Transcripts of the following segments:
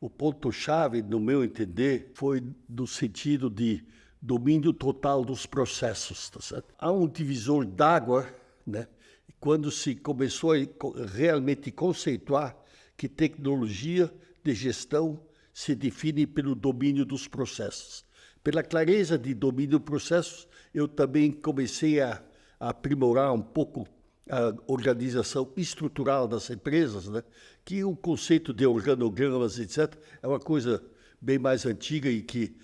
o ponto-chave, no meu entender, foi no sentido de domínio total dos processos, tá certo? Há um divisor d'água, né? Quando se começou a realmente conceituar que tecnologia de gestão se define pelo domínio dos processos. Pela clareza de domínio dos processos, eu também comecei a aprimorar um pouco a organização estrutural das empresas, né? Que o conceito de organogramas, etc., é uma coisa bem mais antiga e que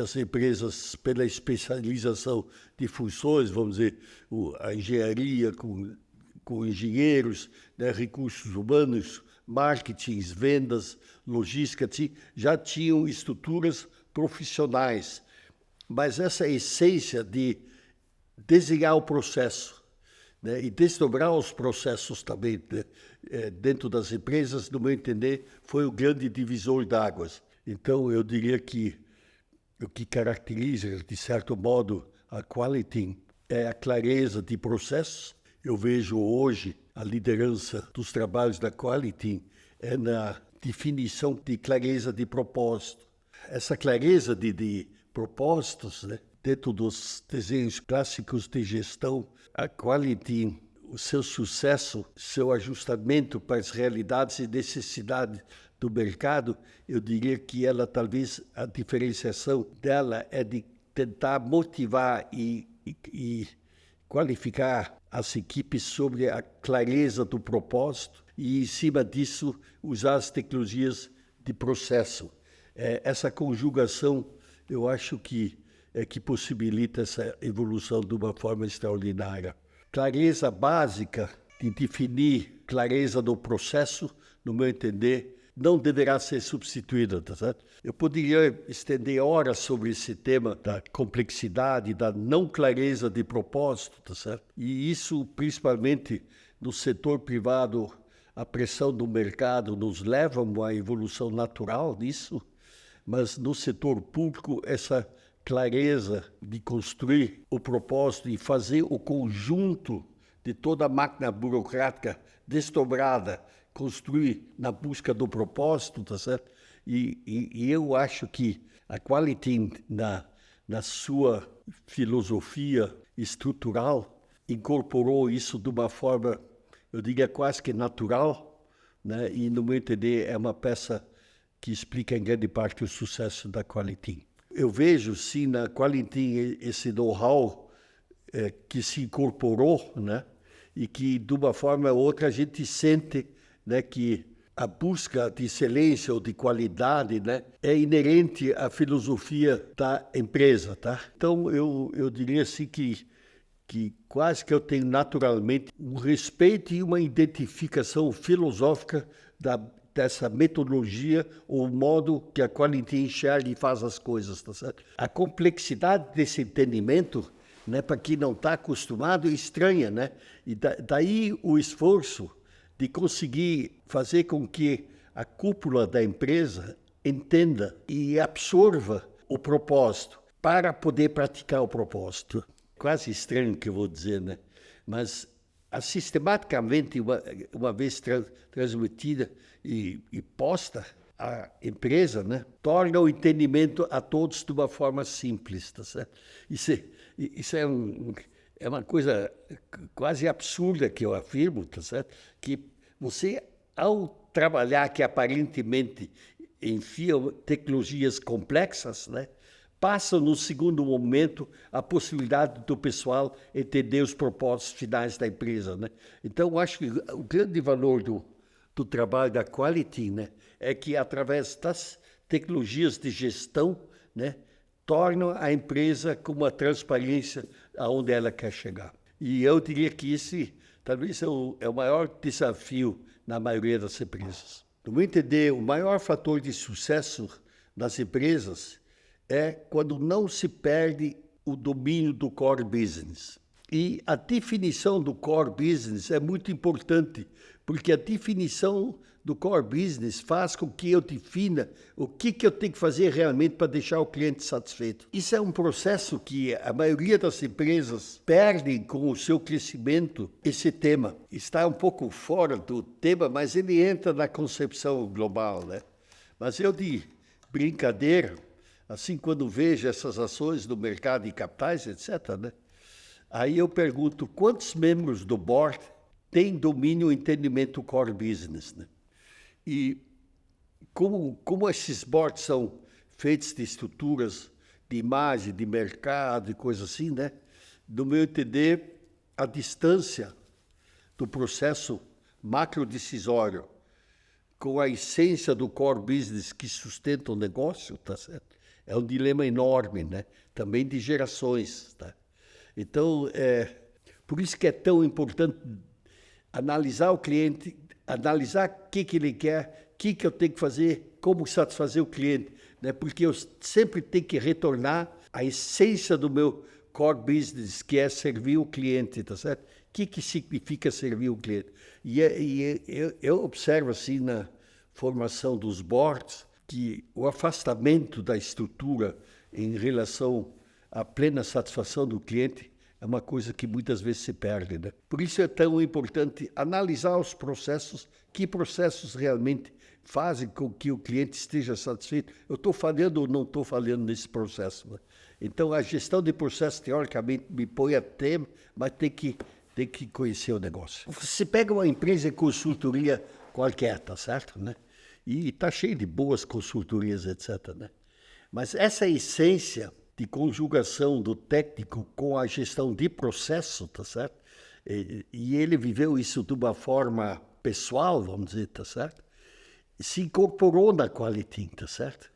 as empresas, pela especialização de funções, vamos dizer, a engenharia com engenheiros, né, recursos humanos, marketing, vendas, logística, já tinham estruturas profissionais. Mas essa essência de desenhar o processo, né, e desdobrar os processos também, né, dentro das empresas, no meu entender, foi o grande divisor d'águas. Então, eu diria que o que caracteriza, de certo modo, a quality é a clareza de processos. Eu vejo hoje a liderança dos trabalhos da quality é na definição de clareza de propósito. Essa clareza de propósitos, né, dentro dos desenhos clássicos de gestão, a quality, o seu sucesso, seu ajustamento para as realidades e necessidades do mercado, eu diria que ela, talvez, a diferenciação dela é de tentar motivar e qualificar as equipes sobre a clareza do propósito e, em cima disso, usar as tecnologias de processo. Essa conjugação, eu acho que possibilita essa evolução de uma forma extraordinária. Clareza básica de definir clareza do processo, no meu entender, não deverá ser substituída, tá certo? Eu poderia estender horas sobre esse tema da complexidade, da não clareza de propósito, tá certo? E isso, principalmente no setor privado, a pressão do mercado nos leva a uma evolução natural disso, mas no setor público, essa clareza de construir o propósito e fazer o conjunto de toda a máquina burocrática desdobrada, construir na busca do propósito, tá certo? E eu acho que a quality, na sua filosofia estrutural, incorporou isso de uma forma, eu diria, quase que natural, né? E, no meu entender, é uma peça que explica em grande parte o sucesso da quality. Eu vejo, sim, na quality esse know-how que se incorporou, né? E que, de uma forma ou outra, a gente sente, né, que a busca de excelência ou de qualidade, né, é inerente à filosofia da empresa, tá? Então, eu diria assim que quase que eu tenho naturalmente um respeito e uma identificação filosófica dessa metodologia ou modo que a quality enxerga e faz as coisas, tá certo? A complexidade desse entendimento, né, para quem não está acostumado, é estranha, né? E daí o esforço de conseguir fazer com que a cúpula da empresa entenda e absorva o propósito para poder praticar o propósito. Quase estranho o que eu vou dizer, né? Mas sistematicamente, uma vez transmitida e posta, a empresa, né, torna o entendimento a todos de uma forma simples, tá certo? Isso é uma coisa quase absurda que eu afirmo, tá certo? Que você, ao trabalhar que aparentemente enfia tecnologias complexas, né, passa no segundo momento a possibilidade do pessoal entender os propósitos finais da empresa, né? Então, eu acho que o grande valor do trabalho da quality, né, é que, através das tecnologias de gestão, né, tornam a empresa com uma transparência aonde ela quer chegar. E eu diria que esse talvez é o maior desafio na maioria das empresas. No meu entender, o maior fator de sucesso das empresas é quando não se perde o domínio do core business. E a definição do core business é muito importante, porque a definição do core business faz com que eu defina o que eu tenho que fazer realmente para deixar o cliente satisfeito. Isso é um processo que a maioria das empresas perdem com o seu crescimento, esse tema. Está um pouco fora do tema, mas ele entra na concepção global, né? Mas eu de brincadeira, assim, quando vejo essas ações do mercado de capitais, etc., né? Aí eu pergunto, quantos membros do board têm domínio e entendimento core business, né? E como esses boards são feitos de estruturas de imagem, de mercado e coisas assim, né? No meu entender, a distância do processo macrodecisório com a essência do core business que sustenta o negócio, tá certo? É um dilema enorme, né? Também de gerações, tá? Então, por isso que é tão importante analisar o cliente, analisar o que ele quer, o que eu tenho que fazer, como satisfazer o cliente, né? Porque eu sempre tenho que retornar à essência do meu core business, que é servir o cliente, tá certo? O que significa servir o cliente? Eu observo assim na formação dos boards que o afastamento da estrutura em relação à plena satisfação do cliente é uma coisa que muitas vezes se perde, né? Por isso é tão importante analisar os processos, que processos realmente fazem com que o cliente esteja satisfeito. Eu estou falhando ou não estou falhando nesse processo, né? Então, a gestão de processo, teoricamente, me põe a tema, mas tem que conhecer o negócio. Você pega uma empresa de consultoria qualquer, tá certo, né? E está cheio de boas consultorias, etc., né? Mas essa essência de conjugação do técnico com a gestão de processo, tá certo? E ele viveu isso de uma forma pessoal, vamos dizer, tá certo? Se incorporou na Qualitim, tá certo?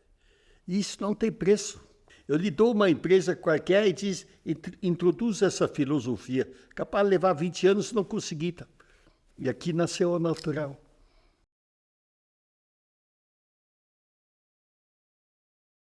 E isso não tem preço. Eu lhe dou uma empresa qualquer e diz, introduz essa filosofia. Capaz de levar 20 anos se não conseguir, tá? E aqui nasceu a natural.